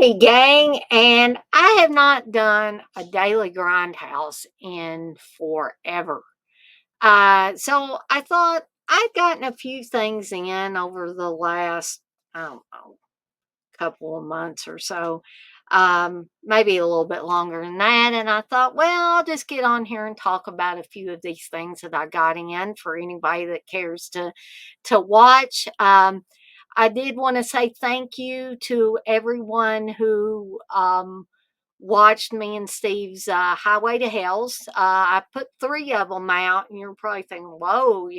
Hey, gang, and I have not done a daily grindhouse in forever. So I thought I'd gotten a few things in over the last, I don't know, couple of months or so, maybe a little bit longer than that. And I thought, well, I'll just get on here and talk about a few of these things that I got in for anybody that cares to watch. I did want to say thank you to everyone who watched me and Steve's Highway to Hell's. I put three of them out, and you're probably thinking, whoa,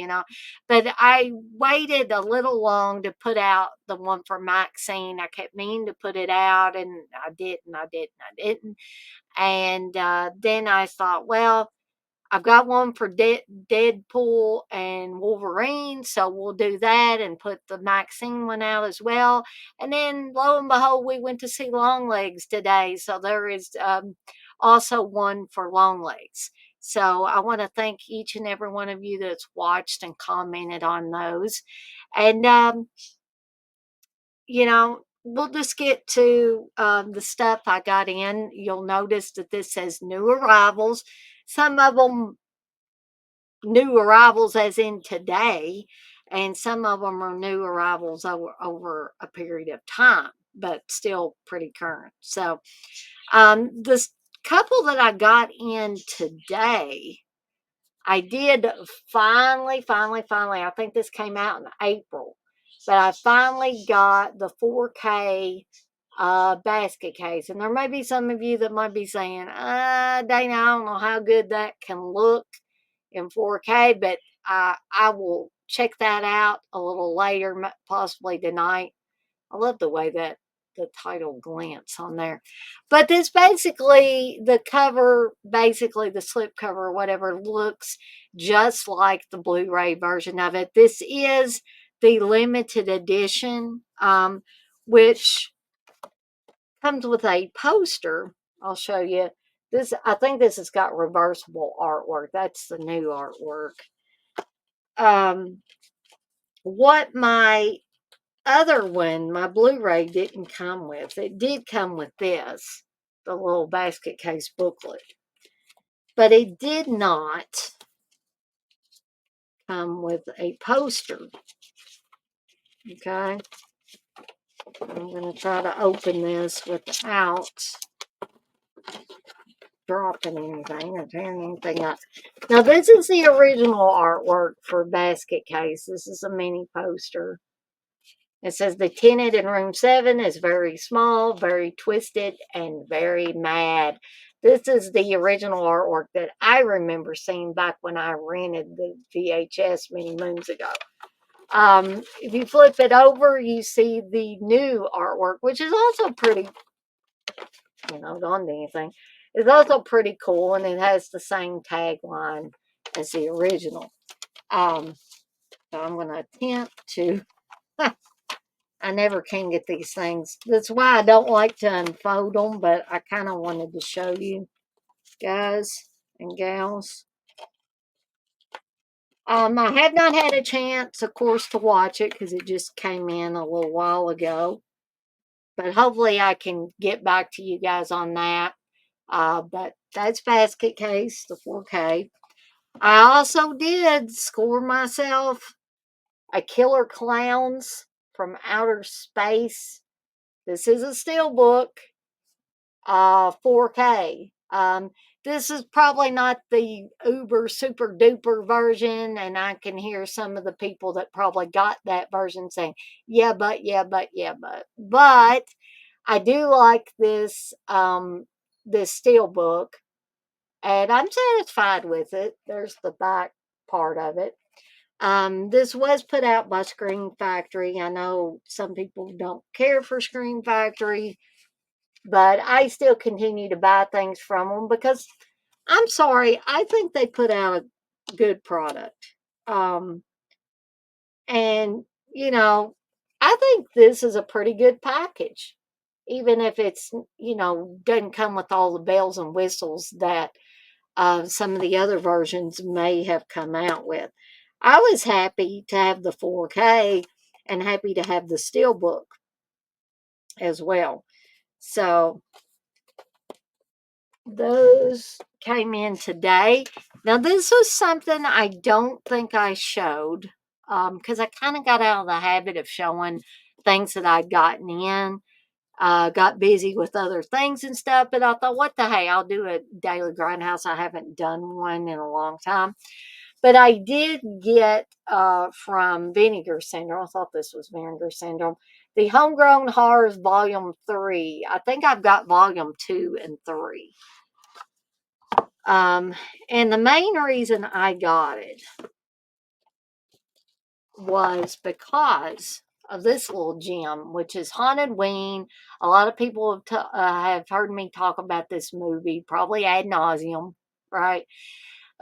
but I waited a little long to put out the one for Maxine. I kept meaning to put it out, and I didn't, I didn't, I didn't. And then I thought, well, I've got one for Deadpool and Wolverine, so we'll do that and put the Maxine one out as well. And then, lo and behold, we went to see Longlegs today, so there is also one for Longlegs. So I want to thank each and every one of you that's watched and commented on those. And we'll just get to the stuff I got in. You'll notice that this says new arrivals. Some of them new arrivals as in today, and some of them are new arrivals over a period of time, but still pretty current. So this couple that I got in today, I did finally, I think this came out in April, but I finally got the 4K basket case. And there may be some of you that might be saying, Dana, I don't know how good that can look in 4K, but I will check that out a little later, possibly tonight. I love the way that the title glance on there. But this basically, the cover, basically the slip cover or whatever, looks just like the Blu-ray version of it. This is the limited edition, which comes with a poster. I'll show you. This, I think this has got reversible artwork. That's the new artwork. What my other one, my Blu-ray didn't come with. It did come with this, the little basket case booklet. But it did not come with a poster. Okay. I'm going to try to open this without dropping anything or tearing anything up. Now, this is the original artwork for Basket Case. This is a mini poster. It says the tenant in room 7 is very small, very twisted, and very mad. This is the original artwork that I remember seeing back when I rented the VHS many moons ago. If you flip it over, you see the new artwork, which is also pretty, on anything. It's also pretty cool, and it has the same tagline as the original. So I'm going to attempt to. I never can get these things. That's why I don't like to unfold them, but I kind of wanted to show you guys and gals. I have not had a chance, of course, to watch it because it just came in a little while ago. But hopefully I can get back to you guys on that. But that's Basket Case, the 4K. I also did score myself a Killer Clowns from Outer Space. This is a steelbook, 4K. This is probably not the uber super duper version, and I can hear some of the people that probably got that version saying, yeah, but, yeah, but, yeah, but. But I do like this this steelbook, and I'm satisfied with it. There's the back part of it. This was put out by Screen Factory. I know some people don't care for Screen Factory, but I still continue to buy things from them because I'm sorry, I think they put out a good product. And, I think this is a pretty good package, even if it's, doesn't come with all the bells and whistles that some of the other versions may have come out with. I was happy to have the 4K and happy to have the steelbook as well. So those came in today. Now, this was something I don't think I showed because I kind of got out of the habit of showing things that I'd gotten in. Got busy with other things and stuff, but I thought, what the hey, I'll do a daily grindhouse. I haven't done one in a long time. But I did get from Vinegar Syndrome, I thought this was Vinegar Syndrome, the Homegrown Horrors Volume 3. I think I've got Volume 2 and 3. Um, and the main reason I got it was because of this little gem, which is Haunted Ween. A lot of people have heard me talk about this movie, probably ad nauseum, right?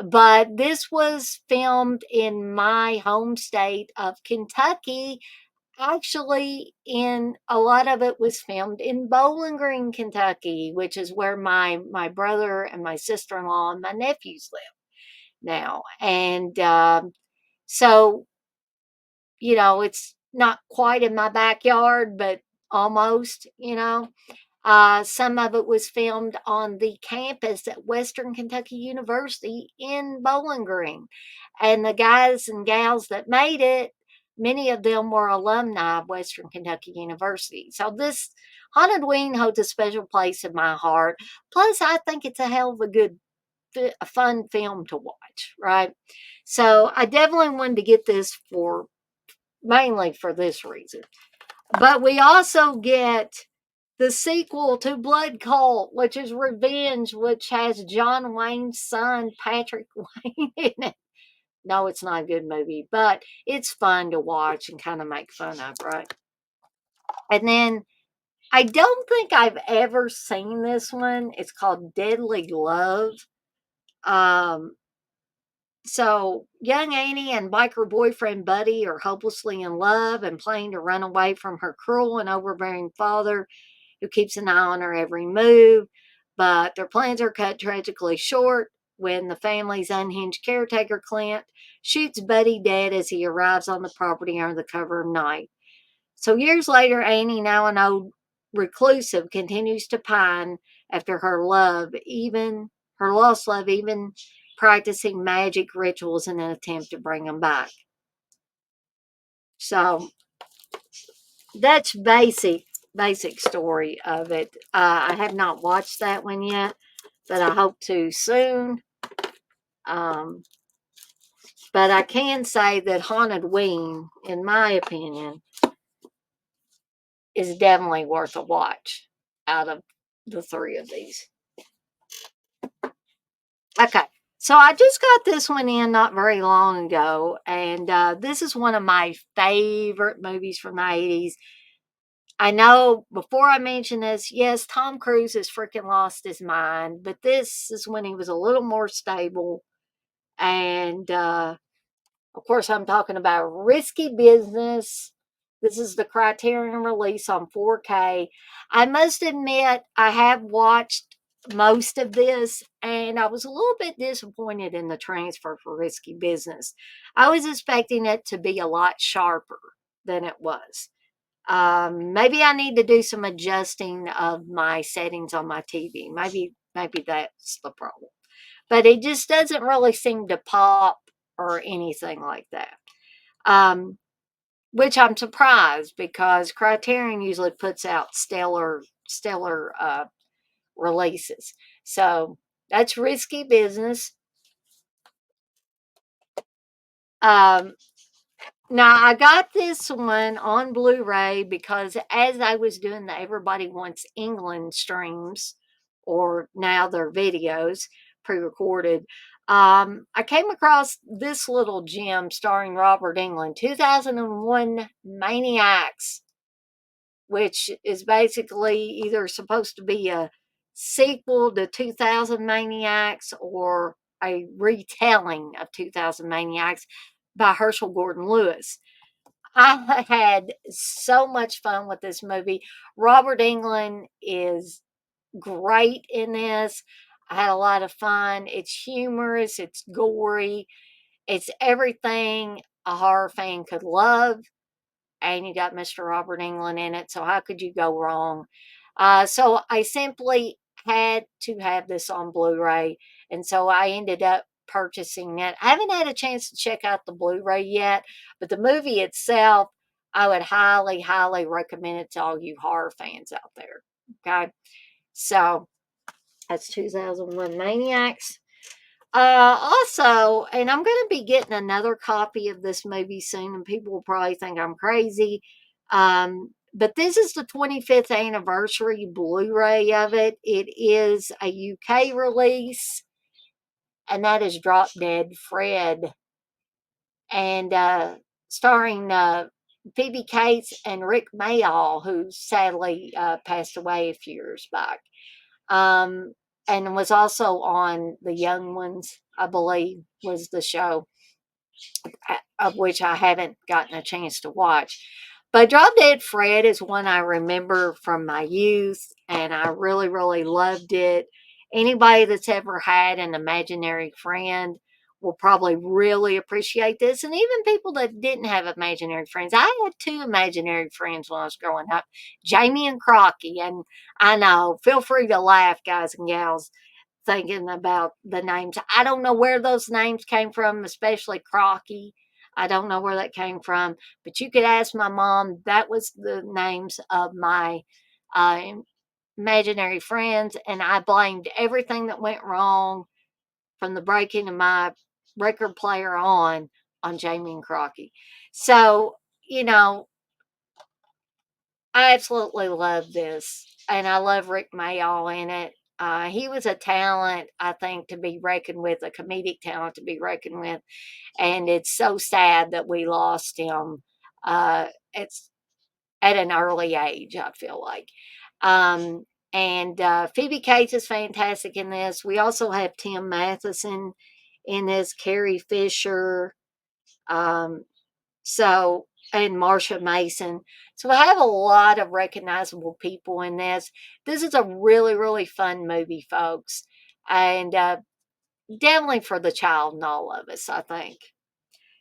But this was filmed in my home state of Kentucky. Actually, in a lot of it was filmed in Bowling Green, Kentucky, which is where my brother and my sister in law and my nephews live now. And so, it's not quite in my backyard, but almost, some of it was filmed on the campus at Western Kentucky University in Bowling Green. And the guys and gals that made it, many of them were alumni of Western Kentucky University. So this Haunted Ween holds a special place in my heart. Plus, I think it's a hell of a fun film to watch, right? So I definitely wanted to get this for mainly for this reason. But we also get the sequel to Blood Cult, which is Revenge, which has John Wayne's son, Patrick Wayne, in it. No, it's not a good movie, but it's fun to watch and kind of make fun of, right? And then I don't think I've ever seen this one. It's called Deadly Love. Um, so young Annie and biker boyfriend Buddy are hopelessly in love and planning to run away from her cruel and overbearing father who keeps an eye on her every move. But their plans are cut tragically short when the family's unhinged caretaker, Clint, shoots Buddy dead as he arrives on the property under the cover of night. So years later, Annie, now an old reclusive, continues to pine after her lost love, even practicing magic rituals in an attempt to bring him back. So that's basic story of it. I have not watched that one yet, but I hope to soon. Um, but I can say that Haunted Ween, in my opinion, is definitely worth a watch out of the three of these. Okay, so I just got this one in not very long ago, and this is one of my favorite movies from the 80s. I know before I mention this, yes, Tom Cruise has freaking lost his mind, but this is when he was a little more stable. And of course, I'm talking about Risky Business. This is the Criterion release on 4K. I must admit, I have watched most of this, and I was a little bit disappointed in the transfer for Risky Business. I was expecting it to be a lot sharper than it was. Maybe I need to do some adjusting of my settings on my TV. Maybe that's the problem. But it just doesn't really seem to pop or anything like that. Um, which I'm surprised because Criterion usually puts out stellar releases. So that's Risky Business. Um, Now, I got this one on Blu ray because as I was doing the Everybody Wants England streams, or now their videos pre recorded, I came across this little gem starring Robert England, 2001 Maniacs, which is basically either supposed to be a sequel to 2000 Maniacs or a retelling of 2000 Maniacs by Herschel Gordon Lewis. I had so much fun with this movie. Robert England is great in this. I had a lot of fun. It's humorous, it's gory, it's everything a horror fan could love. And you got Mr. Robert England in it, so how could you go wrong? So I simply had to have this on Blu-ray, and so I ended up purchasing it. I haven't had a chance to check out the Blu-ray yet, but the movie itself, I would highly, highly recommend it to all you horror fans out there. Okay, so that's 2001 Maniacs. Also, and I'm going to be getting another copy of this movie soon, and people will probably think I'm crazy. But this is the 25th anniversary Blu ray of it. It is a UK release, and that is Drop Dead Fred. And starring Phoebe Cates and Rick Mayall, who sadly passed away a few years back. Um, and was also on The Young Ones, I believe, was the show, of which I haven't gotten a chance to watch. But Drop Dead Fred is one I remember from my youth, and I really, really loved it. Anybody that's ever had an imaginary friend will probably really appreciate this. And even people that didn't have imaginary friends. I had two imaginary friends when I was growing up, Jamie and Crocky. And I know, feel free to laugh, guys and gals, thinking about the names. I don't know where those names came from, especially Crocky. I don't know where that came from, but you could ask my mom. That was the names of my uh, imaginary friends, and I blamed everything that went wrong from the breaking of my record player on Jamie and Crocky. So, you know, I absolutely love this, and I love Rick Mayall in it. He was a talent, I think, to be reckoned with, a comedic talent to be reckoned with, and it's so sad that we lost him. It's at an early age, I feel like. Um, and Phoebe Cates is fantastic in this. We also have Tim Matheson in this, Carrie Fisher. Um, so, and Marsha Mason. So I have a lot of recognizable people in this. This is a really, really fun movie, folks. And definitely for the child and all of us, I think.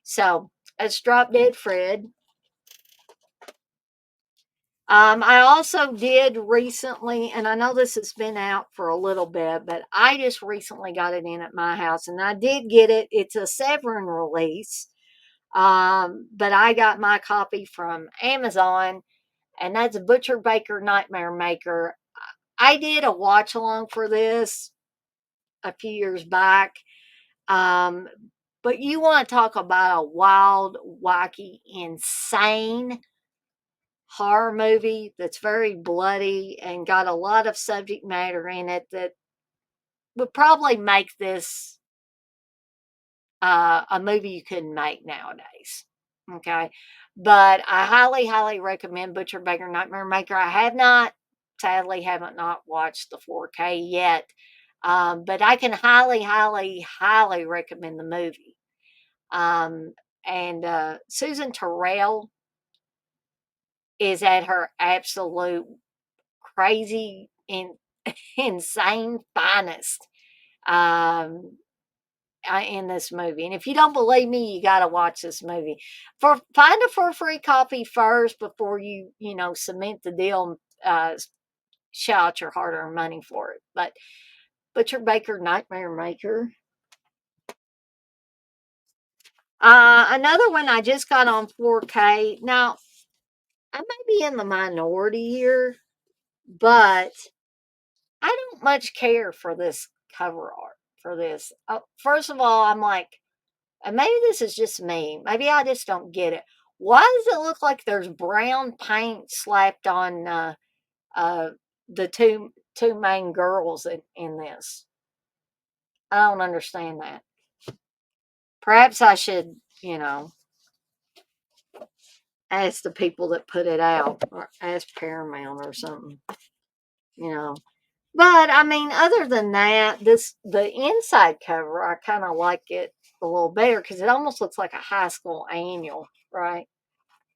So it's Drop Dead Fred. I also did recently, and I know this has been out for a little bit, but I just recently got it in at my house, and I did get it. It's a Severin release, but I got my copy from Amazon, and that's Butcher Baker Nightmare Maker. I did a watch along for this a few years back, um, but you want to talk about a wild, wacky, insane horror movie that's very bloody and got a lot of subject matter in it that would probably make this a movie you couldn't make nowadays. Okay. But I highly, highly recommend Butcher Baker Nightmare Maker. I have not, sadly, haven't not watched the 4K yet. But I can highly, highly, highly recommend the movie. Um, and Susan Terrell is at her absolute crazy and insane finest. Um, in this movie. And if you don't believe me, you got to watch this movie. Find a for free copy first before you cement the deal. Shell out your hard earned money for it. But Butcher Baker Nightmare Maker. Another one I just got on 4K. Now I may be in the minority here, but I don't much care for this cover art for this. First of all, I'm like, and maybe this is just me. Maybe I just don't get it. Why does it look like there's brown paint slapped on uh, the two main girls in this? I don't understand that. Perhaps I should, ask the people that put it out, or ask Paramount or something, you know. But I mean, other than that, the inside cover, I kind of like it a little better because it almost looks like a high school annual, right?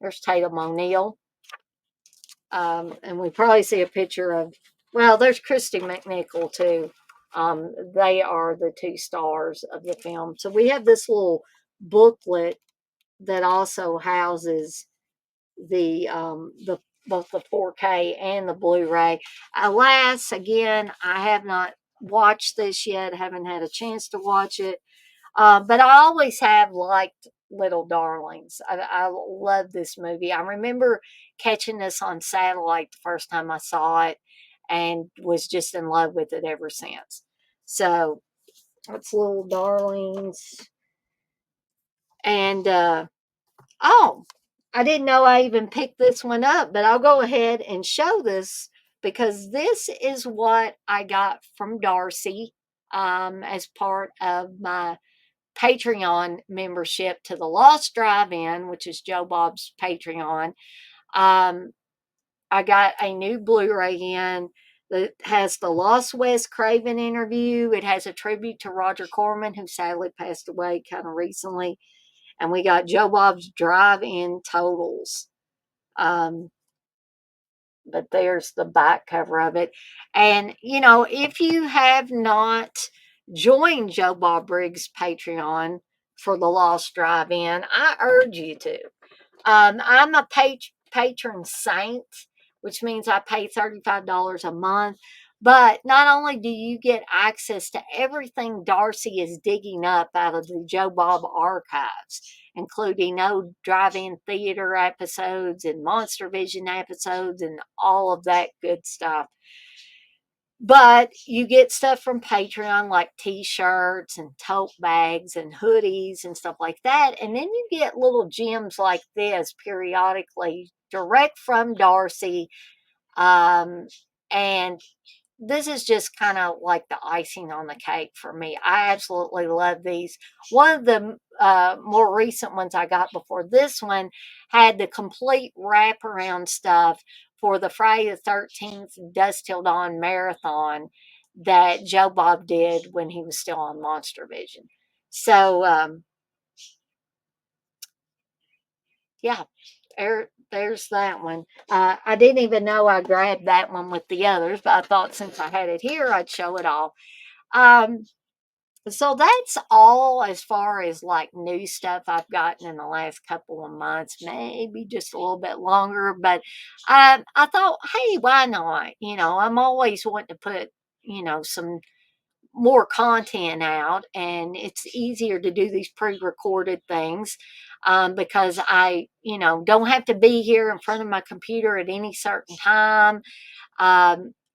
There's Tatum O'Neal. And we probably see a picture of, well, there's Christy McNichol too. They are the two stars of the film. So we have this little booklet that also houses the both the 4K and the Blu-ray. Alas, again, I have not watched this yet. Haven't had a chance to watch it. But I always have liked Little Darlings. I love this movie. I remember catching this on satellite the first time I saw it and was just in love with it ever since. So it's Little Darlings. And oh, I didn't know I even picked this one up, but I'll go ahead and show this because this is what I got from Darcy as part of my Patreon membership to the Lost Drive-In, which is Joe Bob's Patreon. Um, I got a new Blu-ray in that has the Lost Wes Craven interview. It has a tribute to Roger Corman, who sadly passed away kind of recently. And we got Joe Bob's Drive-In Totals. Um, but there's the back cover of it. And, you know, if you have not joined Joe Bob Briggs' Patreon for the Lost Drive-In, I urge you to. I'm a patron saint, which means I pay $35 a month. But not only do you get access to everything Darcy is digging up out of the Joe Bob archives, including old drive-in theater episodes and Monster Vision episodes and all of that good stuff. But you get stuff from Patreon like t-shirts and tote bags and hoodies and stuff like that. And then you get little gems like this periodically direct from Darcy. And this is just kind of like the icing on the cake for me. I absolutely love these. One of the more recent ones I got before this one had the complete wraparound stuff for the Friday the 13th Dusk Till Dawn marathon that Joe Bob did when he was still on Monster Vision. So, yeah, there's that one. I didn't even know I grabbed that one with the others, but I thought since I had it here, I'd show it all. Um, so that's all as far as like new stuff I've gotten in the last couple of months, maybe just a little bit longer. But I thought, hey, why not? You know, I'm always wanting to put, you know, some more content out, and it's easier to do these pre-recorded things because I, you know, don't have to be here in front of my computer at any certain time.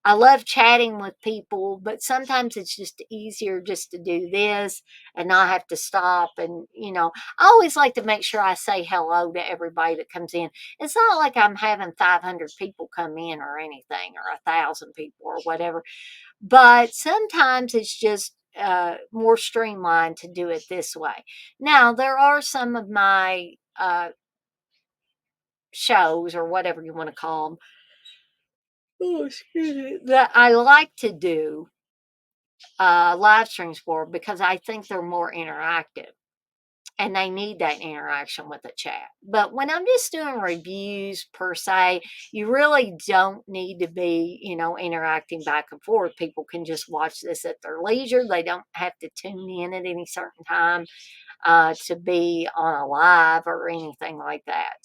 I love chatting with people, but sometimes it's just easier just to do this and not have to stop. And, you know, I always like to make sure I say hello to everybody that comes in. It's not like I'm having 500 people come in or anything, or 1,000 people or whatever, but sometimes it's just more streamlined to do it this way. Now, there are some of my shows or whatever you want to call them, oh, excuse me, that I like to do live streams for because I think they're more interactive and they need that interaction with the chat. But when I'm just doing reviews per se, you really don't need to be, you know, interacting back and forth. People can just watch this at their leisure. They don't have to tune in at any certain time to be on a live or anything like that.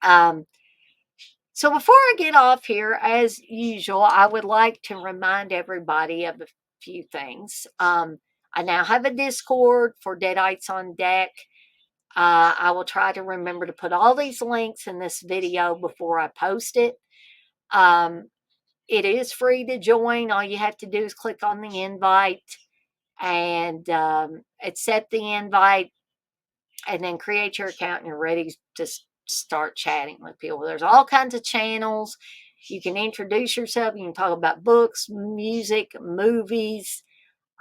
Um, so before I get off here, as usual, I would like to remind everybody of a few things. I now have a Discord for Deadites on Deck. I will try to remember to put all these links in this video before I post it. It is free to join. All you have to do is click on the invite and accept the invite, and then create your account and you're ready to start chatting with people. There's all kinds of channels. You can introduce yourself. You can talk about books, music, movies,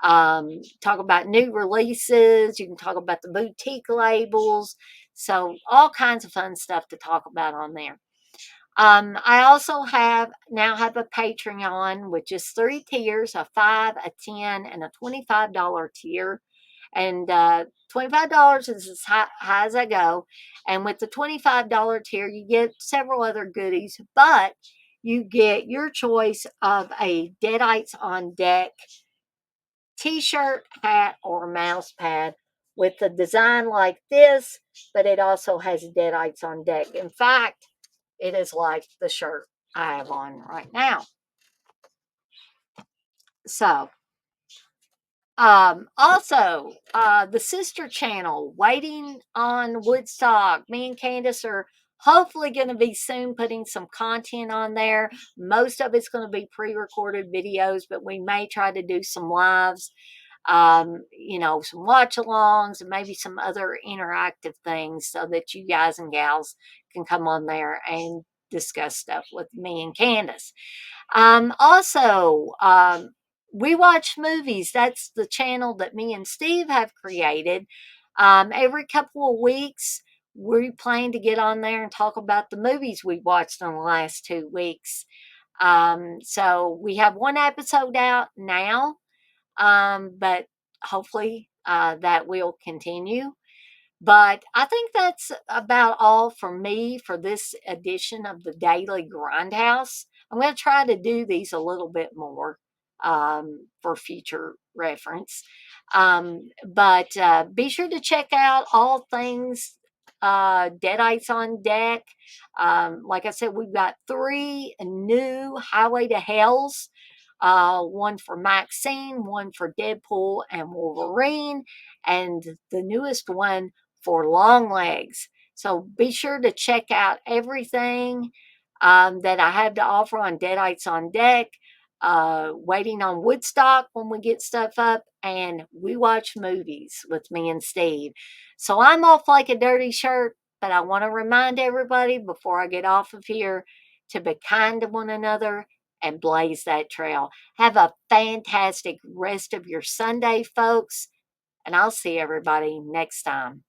talk about new releases. You can talk about the boutique labels. So all kinds of fun stuff to talk about on there. I also now have a Patreon, which is 3 tiers, a $5, a $10, and a $25 tier. And $25 is as high as I go. And with the $25 tier, you get several other goodies, but you get your choice of a Deadites on Deck t-shirt, hat, or mouse pad with a design like this, but it also has Deadites on Deck. In fact, it is like the shirt I have on right now. So, also, the sister channel, Waiting on Woodstock. Me and Candace are hopefully going to be soon putting some content on there. Most of it's going to be pre recorded videos, but we may try to do some lives, some watch alongs and maybe some other interactive things so that you guys and gals can come on there and discuss stuff with me and Candace. Also, we watch movies. That's the channel that me and Steve have created. Every couple of weeks, we plan to get on there and talk about the movies we watched in the last 2 weeks. So we have one episode out now, but hopefully that will continue. But I think that's about all for me for this edition of the Daily Grindhouse. I'm going to try to do these a little bit more for future reference. But be sure to check out all things Deadites on Deck. Like I said, we've got 3 new Highway to Hells. One for Maxine, one for Deadpool and Wolverine, and the newest one for long legs. So be sure to check out everything that I have to offer on Deadites on Deck. Waiting on Woodstock when we get stuff up, and we watch movies with me and Steve. So I'm off like a dirty shirt, but I want to remind everybody before I get off of here to be kind to one another and blaze that trail. Have a fantastic rest of your Sunday, folks, and I'll see everybody next time.